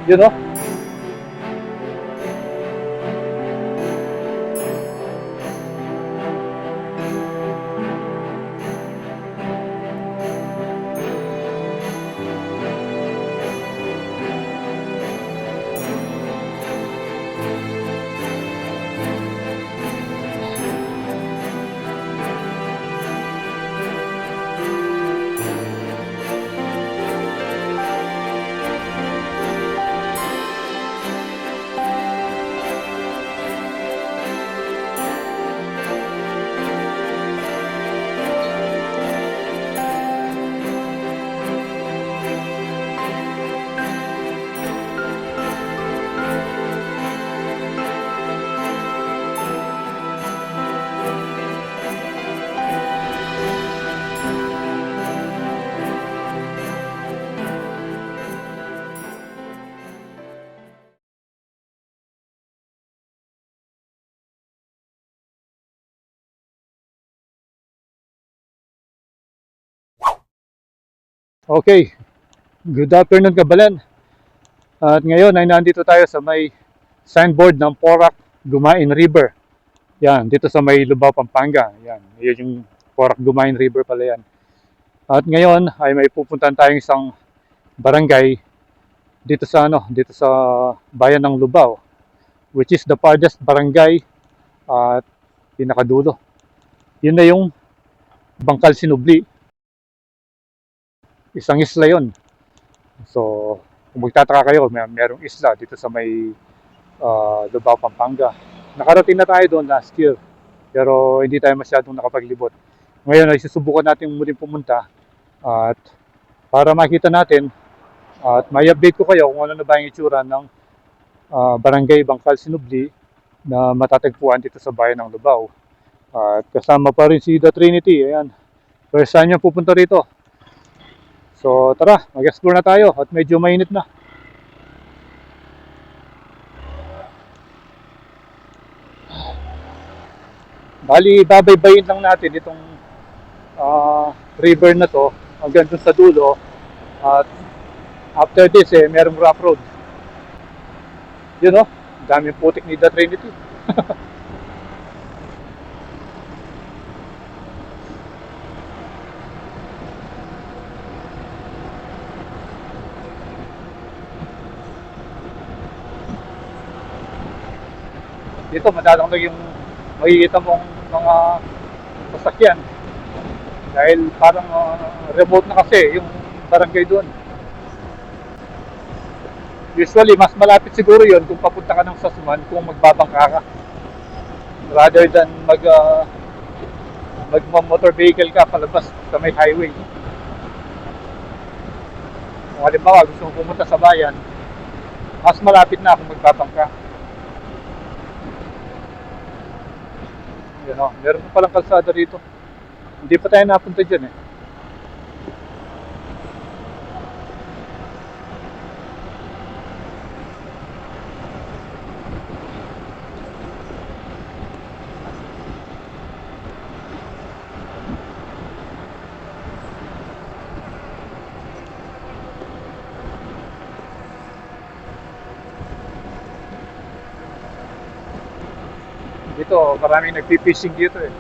You know? Okay, good afternoon Kabalan. At ngayon ay nandito tayo sa may signboard ng Porac Gumain River. Yan, dito sa may Lubao, Pampanga. Yan, yun yung Porac Gumain River pala yan. At ngayon ay may pupuntahan tayong isang barangay dito sa dito sa bayan ng Lubao, which is the farthest barangay at pinakadulo. Yun na yung Bangkal Sinubli. Isang isla yon. So, kung magtataka kayo, merong isla dito sa may Lubao, Pampanga. Nakarating na tayo doon last year, pero hindi tayo masyadong nakapaglibot. Ngayon ay susubukan natin muling pumunta at para makita natin at may update ko kayo kung ano na ba yung itsura ng Barangay Bangkal Sinubli na matatagpuan dito sa bayan ng Lubao. At kasama pa rin si The Trinity. Ayan. First time niya pupunta rito. So tara, mag-explore na tayo at medyo mainit na. Bali, babaybayin lang natin itong river na to hanggang dun sa dulo. At after this, merong rough road. You know, daming putik ni The Trinity. Dito, madalang yung makikita mong mga sasakyan. Dahil parang remote na kasi yung barangay doon. Usually, mas malapit siguro yon kung papunta ka ng Sasman kung magbabangka ka. Rather than mag-motor vehicle ka palabas sa may highway. Kung halimbawa gusto mong pumunta sa bayan, mas malapit na kung magbabangka. Yan o, meron pa palang kalsada rito. Hindi pa tayo napunta dyan eh. Dito, maraming nagpipishing dito eh.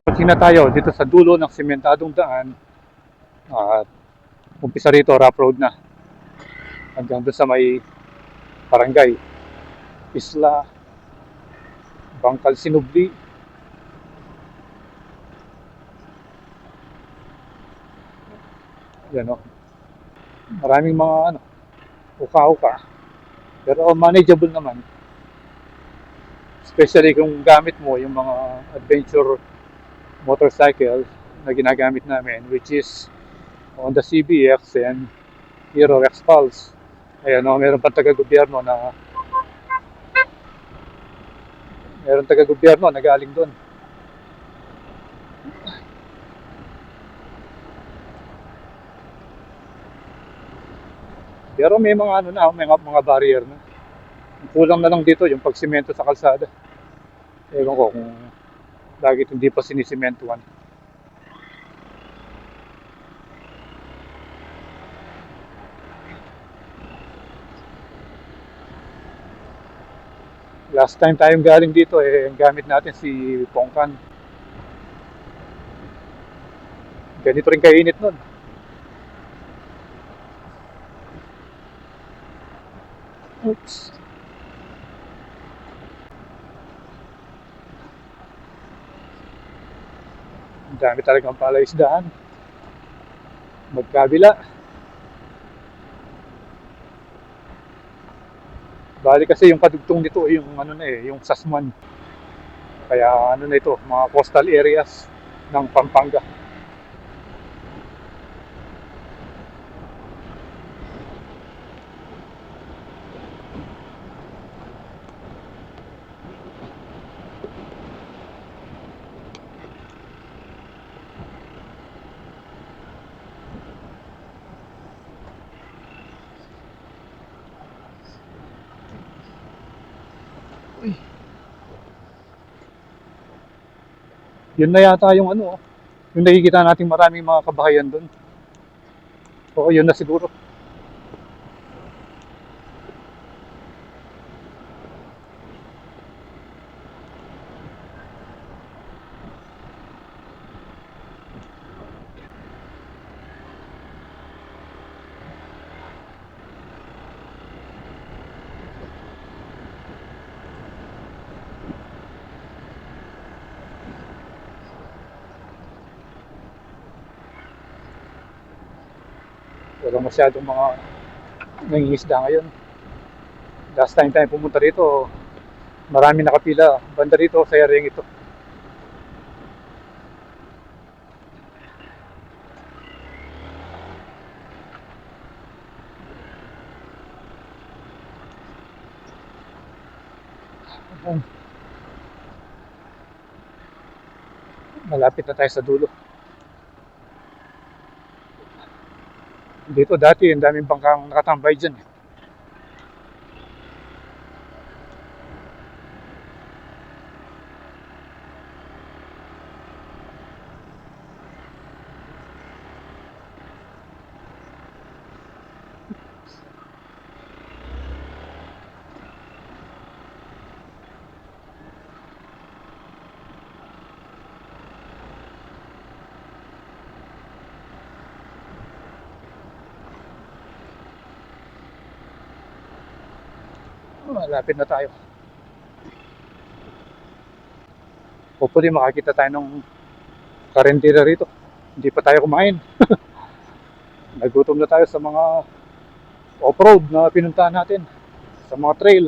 Pagking na tayo dito sa dulo ng sementadong daan at umpisa rito, rough road na. Hanggang doon sa may barangay. Isla Bangkal Sinubli. Yan o. Maraming mga uka-uka. Pero manageable naman. Especially kung gamit mo yung mga adventure motorcycle na ginagamit namin, which is Honda CBX and Hero X Pulse. Ayan o, meron pa taga-gobyerno na galing doon. Pero may mga ano na, mga barrier na. Kulang na lang dito yung pagsimento sa kalsada. Ewan ko kung bakit hindi pa sinisimentuhan. Last time tayong galing dito, ang gamit natin si Pongkan. Ganito rin kainit nun. Oops. Ang dami talagang palaisdaan. Magkabila. Bali kasi yung kadugtong nito, yung ano na yung Sasmuan. Kaya ano na ito, mga coastal areas ng Pampanga. Yun na yata yung ano, yung nakikita nating maraming mga kabahayan doon. Oo, yun na siguro. Walang masyadong mga nangingisda ngayon. Last time tayo pumunta rito, marami nakapila. Banda rito sa area ito. Malapit na tayo sa dulo. Dito dati, ang daming bangkang nakatambay dyan. Malapit na tayo. Hopefully makakita tayo ng karentira rito. Hindi pa tayo kumain. Nagutom na tayo sa mga off-road na pinuntahan natin. Sa mga trail.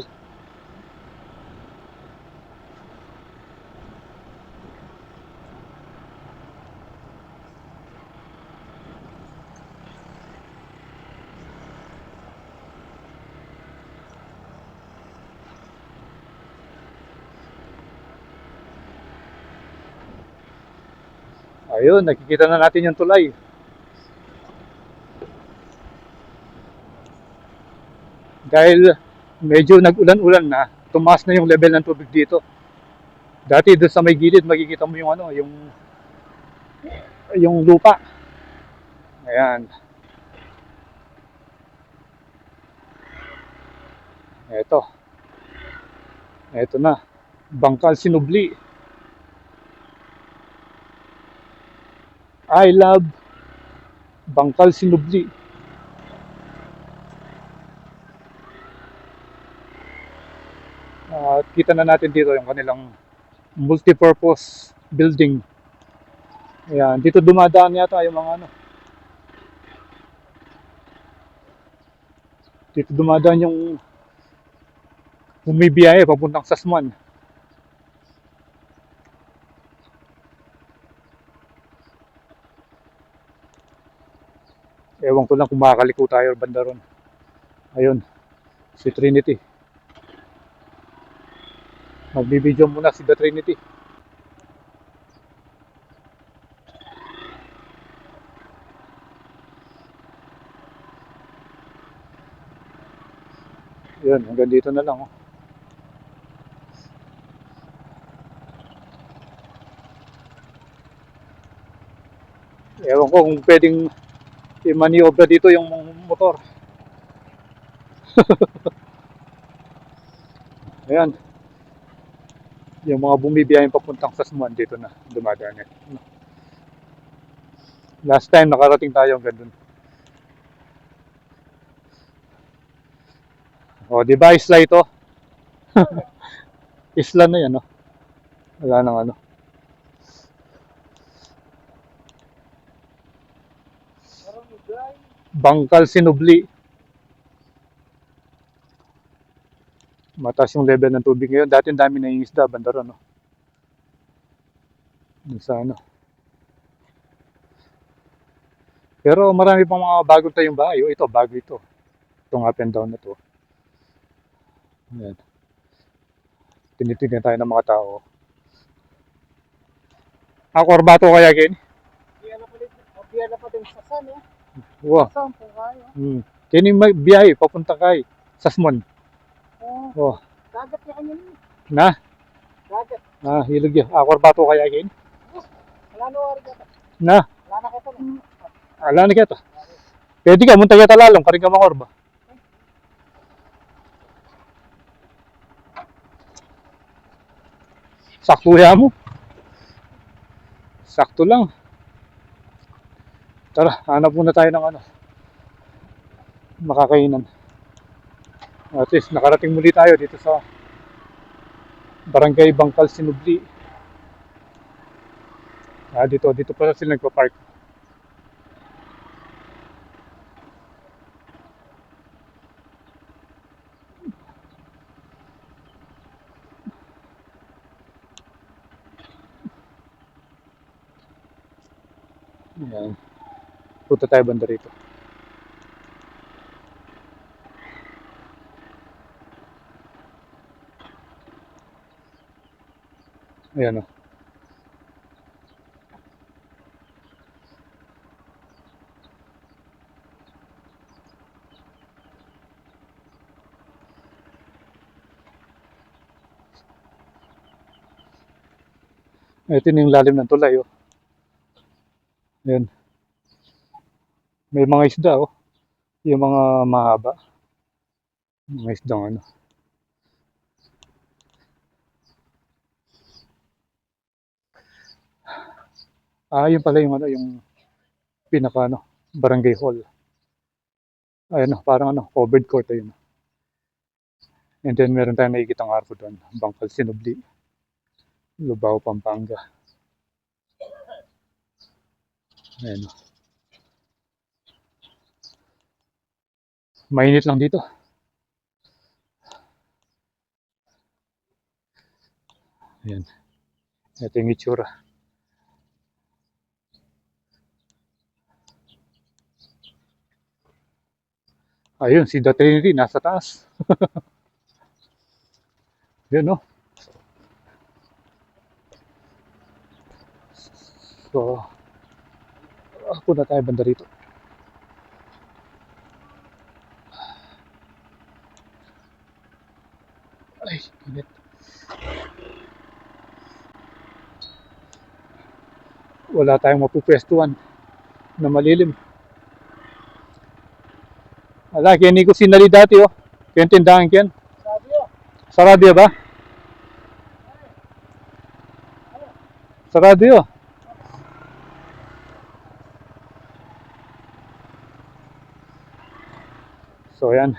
Ayun, nakikita na natin yung tulay. Dahil medyo nag-ulan-ulan na, tumaas na yung level ng tubig dito. Dati doon sa may gilid, makikita mo yung ano, yung lupa. Ayan. Eto. Eto na. Bangkal Sinubli. I love Bangkal Sinubli. At kita na natin dito yung kanilang multipurpose building. Ayan, dito dumadaan yata yung mga ano. Dito dumadaan yung bumibiyahe papuntang Sasmuan. Ewan ko lang kung makakaliko tayo banda ron. Ayun, si Trinity. Magbibideo muna si The Trinity. Yun, hanggang dito na lang. Oh. Ewan ko kung pwedeng i-maniobra dito yung motor. Ayan, yung mga bumibiyayang papuntang Sasmuan dito na dumadaan yan. Last time nakarating tayo hanggang dun. O, di ba isla ito? Isla na yan, no? Wala nang ano. Bangkal Sinubli. Mataas yung level ng tubig ngayon. Dati ang dami na isda, banda ron, no? Dun sa ano. Pero marami pang mga bagong tayong bahay. Oh, ito, bago ito. Itong up and down na to. Ayan. Tinitignan tayo ng mga tao. Ako, Orbato kaya, Ken? Biya na pa din sa San, eh. Wow. Saan po kayo? Kini may biyahe, papunta kay Sasmuan. Oh. Dagat yan yun. Na? Dagat. Hilog yun. Ako, Orbato kaya, Ken? Wala na wari ka. Na? Wala na kita na. Ala na kita. Pwede ka, munta kita lalong, karing ka mangorba. Sakto ya mo. Sakto lang. Tara, hanap muna tayo ng ano. Makakainan. At least, nakarating muli tayo dito sa Barangay Bangkal Sinubli. Dito pala sila nagpa-park. Ayan. Punta tayo banda rito. Ayan o. Ito yung lalim ng tulay oh. Ayan. May mga isda oh. Yung mga mahaba. Mga isdang ano. Yun pala yung ano, yung pinaka ano, barangay hall. Ayan oh, parang ano, covered court ayun. And then meron tayong nakikitang arko doon, Bangkal Sinubli, Lubao, Pampanga. Ayan oh. Mainit lang dito. Ayan. Ito yung itsura. Ayun, si The Trinity nasa taas. Yun no. So, punta tayo banda rito. Ay, init. Wala tayong mapupwestuhan na malilim. Ala, kini ko sinali dati oh. Kaya tindahan kyan. Sarado ba? Sarado yun. So, yan.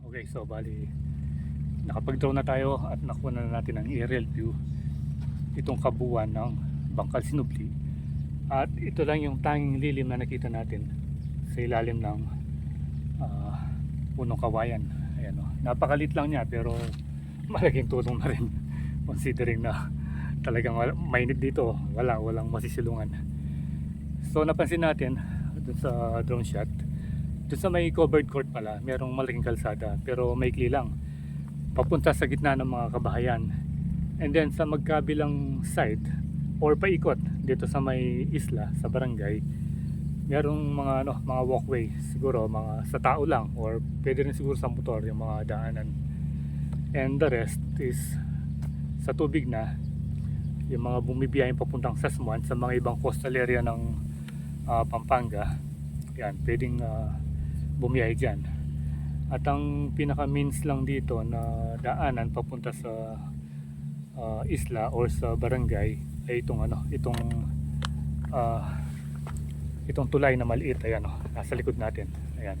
Okay, so bali nakapag-drone na tayo at nakuha na natin ang aerial view itong kabuuan ng Bangkal Sinubli. At ito lang yung tanging lilim na nakita natin sa ilalim ng punong kawayan. Ayan, oh. Napakalit lang niya pero malaking tulong na rin considering na talagang mainit dito, walang masisilungan. So napansin natin dun sa drone shot, dun sa may covered court pala merong malaking kalsada pero maikli lang papunta sa gitna ng mga kabahayan, and then sa magkabilang side or paikot dito sa may isla sa barangay merong mga walkway, siguro mga sa tao lang or pwede rin siguro sa motor yung mga daanan, and the rest is sa tubig na yung mga bumibiyahing papuntang Sasmuan sa mga ibang coastal area ng Pampanga. Yan, pwedeng bumiyahe dyan. At ang pinaka means lang dito na daanan papunta sa isla or sa barangay ay itong tulay na maliit. Ayan, nasa likod natin. Ayan.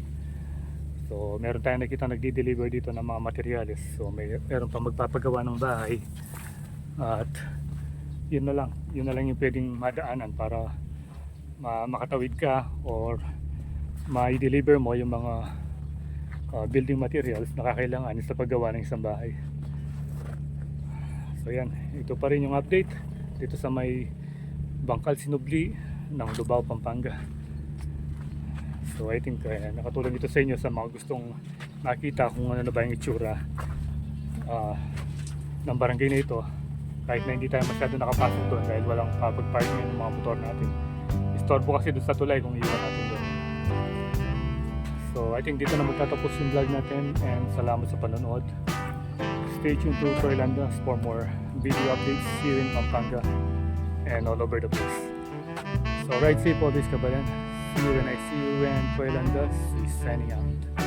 So meron tayong nakita nagdi-deliver dito ng mga materyales. So meron pa magpapagawa ng bahay. At yun na lang yung pwedeng madaanan para makatawid ka or ma-deliver mo yung mga building materials na kakailangan sa paggawa ng isang bahay. So yan, ito pa rin yung update dito sa may Bangkal Sinubli ng Lubao, Pampanga. So I think nakatulong ito sa inyo sa mga gustong makita kung ano na ba yung itsura ng barangay na ito, kahit na hindi tayo masyado nakapasok doon dahil walang pag-parking ng mga motor natin. Istorbo kasi doon sa tulay kung iwan natin doon. So I think dito na magtatapos yung vlog natin, and salamat sa panonood. Stay tuned to Toylandas for more video updates here in Pampanga and all over the place. So ride safe always, kabayan. See you when I see you, and Toylandas is signing out.